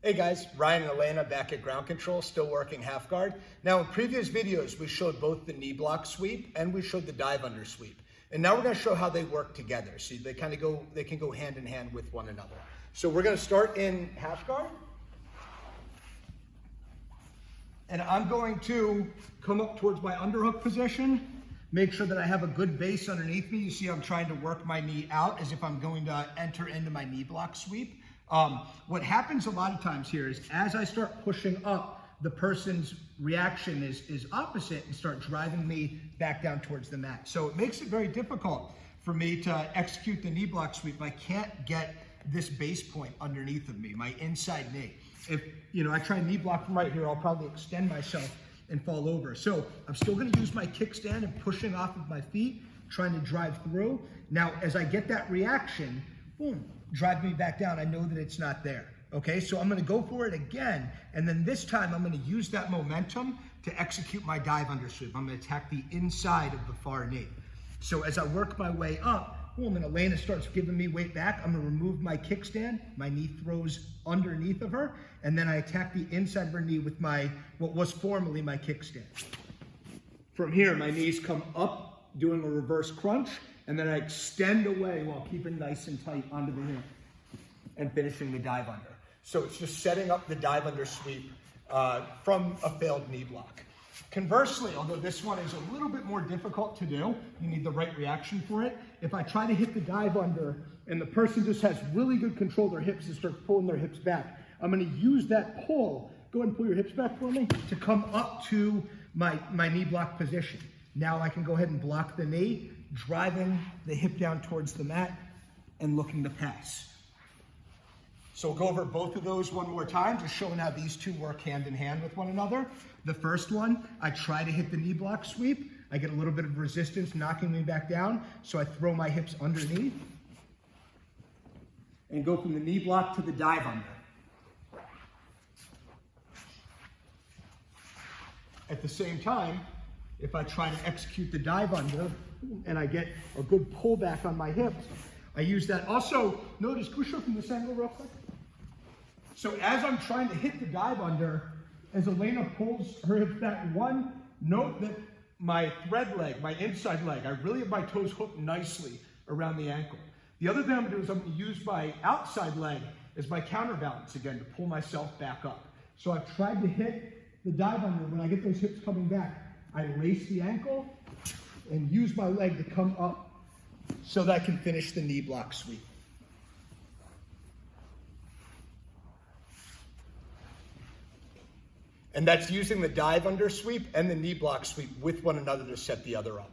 Hey guys, Ryan and Elena back at Ground Control, still working half guard. Now in previous videos, we showed both the knee block sweep and we showed the dive under sweep. And now we're gonna show how they work together. So they can go hand in hand with one another. So we're gonna start in half guard. And I'm going to come up towards my underhook position, make sure that I have a good base underneath me. You see I'm trying to work my knee out as if I'm going to enter into my knee block sweep. What happens a lot of times here is as I start pushing up, the person's reaction is opposite and start driving me back down towards the mat. So it makes it very difficult for me to execute the knee block sweep if I can't get this base point underneath of me, my inside knee. If I try knee block from right here, I'll probably extend myself and fall over. So I'm still gonna use my kickstand and pushing off of my feet, trying to drive through. Now, as I get that reaction, boom, drive me back down. I know that it's not there. Okay, so I'm gonna go for it again. And then this time I'm gonna use that momentum to execute my dive under sweep. I'm gonna attack the inside of the far knee. So as I work my way up, boom, and Elena starts giving me weight back, I'm gonna remove my kickstand, my knee throws underneath of her, and then I attack the inside of her knee with what was formerly my kickstand. From here, my knees come up, doing a reverse crunch, and then I extend away while keeping nice and tight onto the hip and finishing the dive under. So it's just setting up the dive under sweep from a failed knee block. Conversely, although this one is a little bit more difficult to do, you need the right reaction for it. If I try to hit the dive under and the person just has really good control of their hips and starts pulling their hips back, I'm gonna use that pull, go ahead and pull your hips back for me, to come up to my knee block position. Now I can go ahead and block the knee, driving the hip down towards the mat and looking to pass. So we'll go over both of those one more time, just showing how these two work hand in hand with one another. The first one, I try to hit the knee block sweep. I get a little bit of resistance knocking me back down, so I throw my hips underneath and go from the knee block to the dive under. At the same time, if I try to execute the dive under and I get a good pull back on my hips, I use that. Also, notice, can we show from this angle real quick? So as I'm trying to hit the dive under, as Elena pulls her hips back, one, note that my thread leg, my inside leg, I really have my toes hooked nicely around the ankle. The other thing I'm gonna do is I'm gonna use my outside leg as my counterbalance again to pull myself back up. So I've tried to hit the dive under. When I get those hips coming back, I lace the ankle and use my leg to come up so that I can finish the knee block sweep. And that's using the dive under sweep and the knee block sweep with one another to set the other up.